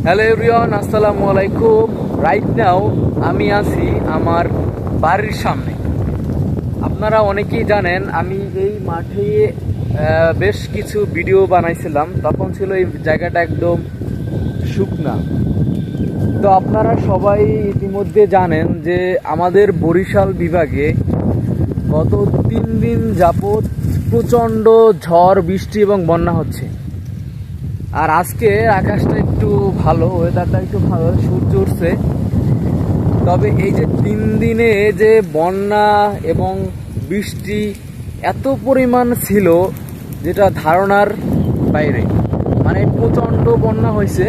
Hello everyone, আসসালামু আলাইকুম। Right now আমি আছি আমার বাড়ির সামনে। আপনারা অনেকেই জানেন আমি এই মাঠে বেশ কিছু ভিডিও বানাইছিলাম। তখন ছিল এই জায়গাটা একদম শুকনা। তো আপনারা সবাই ইতিমধ্যে জানেন যে আমাদের বরিশাল বিভাগে গত 3 দিন যাবৎ প্রচণ্ড ঝড়, বৃষ্টি এবং বন্যা হচ্ছে। আর আজকে আকাশটা একটু ভালো, ওয়েদারটা একটু ভালো, সূর্য উঠছে। তবে এই যে 3 দিনে যে বন্যা এবং বৃষ্টি এত পরিমাণ ছিল যেটা ধারণার বাইরে, মানে প্রচণ্ড বন্যা হয়েছে।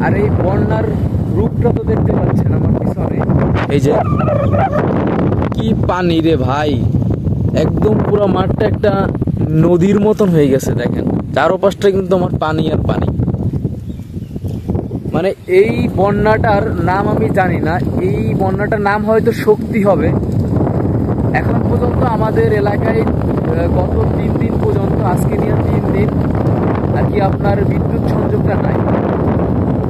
আর এই বন্যার রূপটা তো দেখতে পাচ্ছেন আমার পিছনে, এই যে কি পানি রে ভাই, একদম পুরো মাঠটা একটা নদীর মতন হয়ে গেছে। দেখেন চারপাশটা কিন্তু আমার পানি আর পানি। মানে এই বন্যাটার নাম আমি জানি না, এই বন্যাটার নাম হয়তো শক্তি হবে। এখন পর্যন্ত আমাদের এলাকায় গত 3 দিন পর্যন্ত, আজকে নিয়ে 3 দিন আর কি, আপনার বিদ্যুৎ সংযোগটা নাই।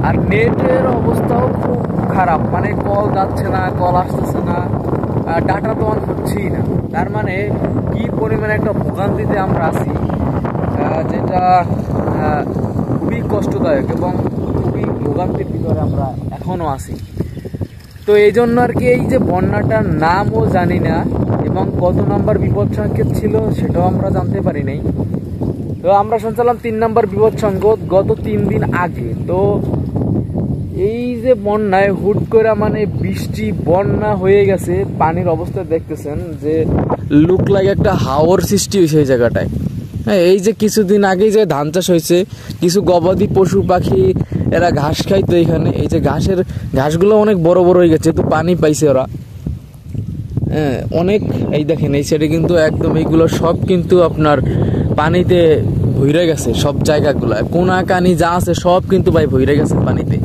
আর নেটের অবস্থাও খুব খারাপ, মানে কল যাচ্ছে না, কল আসতেছে না, ডাটা তো অন হচ্ছেই না। তার মানে কি পরিমাণে একটা ভোগান্তিতে আমরা আছি, যেটা খুবই কষ্টদায়ক এবং খুবই ভোগান্তির ভিতরে আমরা এখনও আছি। তো এই জন্য আর কি এই যে বন্যাটার নামও জানি না এবং কত নম্বর বিপদ সংকেত ছিল সেটাও আমরা জানতে পারি নাই। তো আমরা শুনছিলাম 3 নম্বর বিপদ সংকেত গত 3 দিন আগে। তো এই যে বন্যায় হুট করে মানে বৃষ্টি বন্যা হয়ে গেছে, পানির অবস্থা দেখতেছেন যে লুক লাগে একটা হাওর সৃষ্টি হয়েছে এই জায়গাটায়। হ্যাঁ, এই যে কিছুদিন আগেই যে ধান চাষ হয়েছে, কিছু গবাদি পশু পাখি এরা ঘাস খাইতো এখানে। এই যে ঘাসগুলো অনেক বড় বড় হয়ে গেছে, তো পানি পাইছে ওরা। হ্যাঁ, অনেক। এই দেখেন এই সাইডে কিন্তু একদম এইগুলো সব কিন্তু আপনার পানিতে ভইরে গেছে। সব জায়গাগুলো কোনা কানি যা আছে সব কিন্তু ভাই ভইরে গেছে পানিতে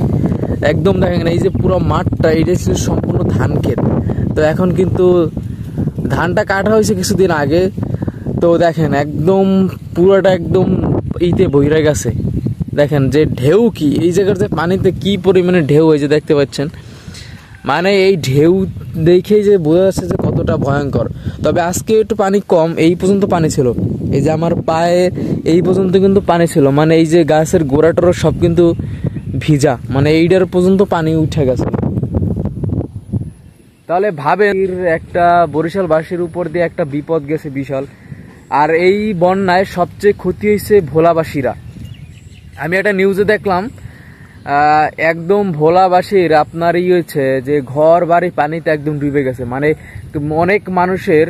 একদম। দেখেন এই যে পুরো মাঠটা, এটা ছিল সম্পূর্ণ ধান ক্ষেত। তো এখন কিন্তু ধানটা কাটা হয়েছে কিছুদিন আগে। তো দেখেন একদম পুরোটা একদম ইতে বইরে গেছে। দেখেন যে ঢেউ, কি এই জায়গার যে পানিতে কি পরিমাণে ঢেউ হয়েছে দেখতে পাচ্ছেন। মানে এই ঢেউ দেখেই যে বোঝা যাচ্ছে যে কতটা ভয়ঙ্কর। তবে আজকে একটু পানি কম, এই পর্যন্ত পানি ছিল, এই যে আমার পায়ে এই পর্যন্ত কিন্তু পানি ছিল। মানে এই যে গাছের গোড়াটোরা সব কিন্তু ভিজা, মানে এইটার পর্যন্ত পানি উঠে গেছে। তাহলে ভাবেন একটা বরিশালবাসীর উপর দিয়ে একটা বিপদ গেছে বিশাল। আর এই বন্যায় সবচেয়ে ক্ষতি হয়েছে ভোলাবাসীরা। আমি একটা নিউজে দেখলাম একদম ভোলাবাসীর আপনার হয়েছে যে ঘর বাড়ি পানিতে একদম ডুবে গেছে। মানে অনেক মানুষের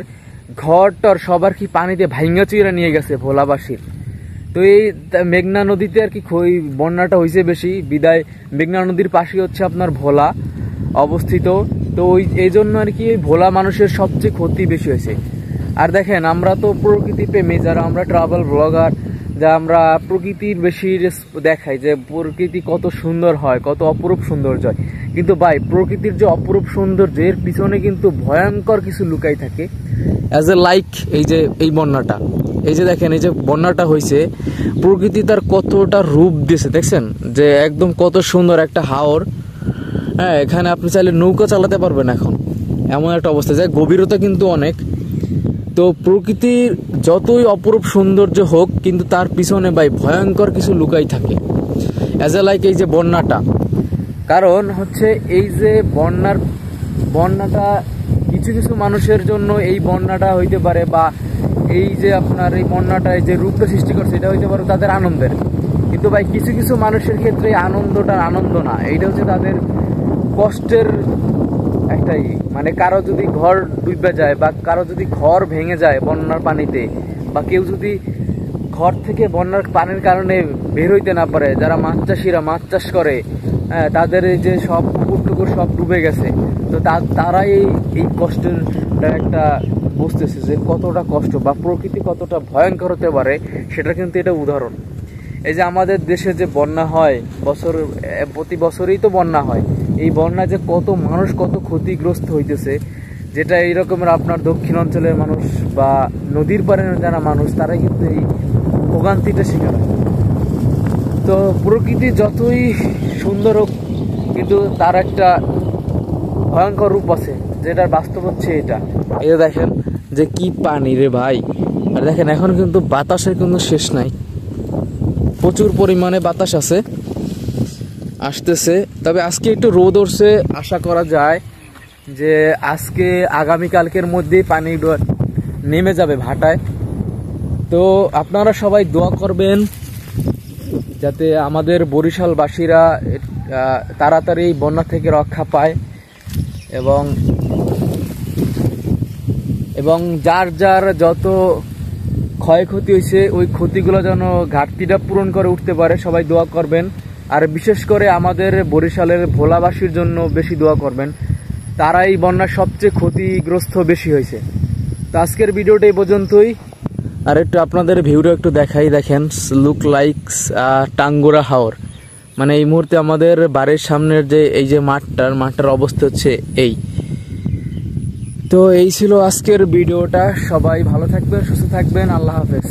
ঘরটর সবার কি পানিতে ভাইঙ্গা চুইরা নিয়ে গেছে ভোলাবাসীর। তো এই মেঘনা নদীতে আর কি বন্যাটা হয়েছে বেশি, বিদায় মেঘনা নদীর পাশে হচ্ছে আপনার ভোলা অবস্থিত। তো এই জন্য আর কি ভোলা মানুষের সবচেয়ে ক্ষতি বেশি হয়েছে। আর দেখেন আমরা তো প্রকৃতি প্রেমী যারা, আমরা ট্রাভেল ব্লগার, যা আমরা প্রকৃতির বেশি দেখাই যে প্রকৃতি কত সুন্দর হয়, কত অপরূপ সৌন্দর্য হয়। কিন্তু ভাই প্রকৃতির যে অপরূপ সৌন্দর্য, এর পিছনে কিন্তু ভয়ঙ্কর কিছু লুকাই থাকে। অ্যাজ এ লাইক এই যে এই বন্যাটা, এই যে দেখেন এই যে বন্যাটা হয়েছে, প্রকৃতি তার কতটা রূপ দিয়েছে দেখছেন, যে একদম কত সুন্দর একটা হাওর। হ্যাঁ, এখানে আপনি চাইলে নৌকা চালাতে পারবেন এখন, এমন একটা অবস্থা, যায় গভীরতা কিন্তু অনেক। তো প্রকৃতির যতই অপরূপ সৌন্দর্য হোক, কিন্তু তার পিছনে ভাই ভয়ঙ্কর কিছু লুকাই থাকে, অ্যাজ এ লাইক এই যে বন্যাটা। কারণ হচ্ছে এই যে বন্যাটা কিছু কিছু মানুষের জন্য এই বন্যাটা হইতে পারে, বা এই যে আপনার এই বন্যাটা যে রূপটা সৃষ্টি করছে এটা হইতে পারে তাদের আনন্দের। কিন্তু ভাই কিছু কিছু মানুষের ক্ষেত্রে আনন্দটা আনন্দ না, এইটা হচ্ছে তাদের কষ্টের একটাই। মানে কারো যদি ঘর ডুবে যায়, বা কারো যদি ঘর ভেঙে যায় বন্যার পানিতে, বা কেউ যদি ঘর থেকে বন্যার পানির কারণে বের হইতে না পারে, যারা মাছ চাষিরা মাছ চাষ করে, হ্যাঁ, তাদের এই যে সব পুকুর টুকুর সব ডুবে গেছে। তো তারাই এই কষ্টের একটা বুঝতেছে যে কতটা কষ্ট বা প্রকৃতি কতটা ভয়ঙ্কর হতে পারে, সেটা কিন্তু এটা উদাহরণ। এই যে আমাদের দেশে যে বন্যা হয় প্রতি বছরই তো বন্যা হয়, এই বন্যা যে কত মানুষ কত ক্ষতিগ্রস্ত হইতেছে, যেটা এই রকমের আপনার দক্ষিণ অঞ্চলের মানুষ বা নদীর পাড়ের যারা মানুষ, তারাই কিন্তু এই ভোগান্তিটা শিকার হয়। তো প্রকৃতি যতই সুন্দর হোক, কিন্তু তার একটা ভয়ঙ্কর রূপ আছে, যেটার বাস্তব হচ্ছে এটা। এই যে দেখেন যে কি পানি রে ভাই। আর দেখেন এখন কিন্তু বাতাসের কিন্তু শেষ নাই, প্রচুর পরিমাণে বাতাস আছে, আসতেছে। তবে আজকে একটু রোদ উঠছে, আশা করা যায় যে আজকে আগামীকালকের মধ্যেই পানি নেমে যাবে ভাটায়। তো আপনারা সবাই দোয়া করবেন যাতে আমাদের বরিশালবাসীরা তাড়াতাড়ি এই বন্যা থেকে রক্ষা পায়, এবং যার যার যত ক্ষয়ক্ষতি হয়েছে ওই ক্ষতিগুলো যেন ঘাটতিটা পূরণ করে উঠতে পারে, সবাই দোয়া করবেন। আর বিশেষ করে আমাদের বরিশালের ভোলাবাসীর জন্য বেশি দোয়া করবেন, তারা এই বন্যার সবচেয়ে ক্ষতিগ্রস্ত বেশি হয়েছে। তো আজকের ভিডিওটা এই পর্যন্তই। আর একটু আপনাদের ভিউটা একটু দেখাই, দেখেন লুক লাইকস টাঙ্গুরা হাওর, মানে এই মুহূর্তে আমাদের বাড়ির সামনের যে এই যে মাঠটার অবস্থা হচ্ছে এই। তো এই ছিল আজকের ভিডিওটা, সবাই ভালো থাকবেন, সুস্থ থাকবেন, আল্লাহ হাফেজ।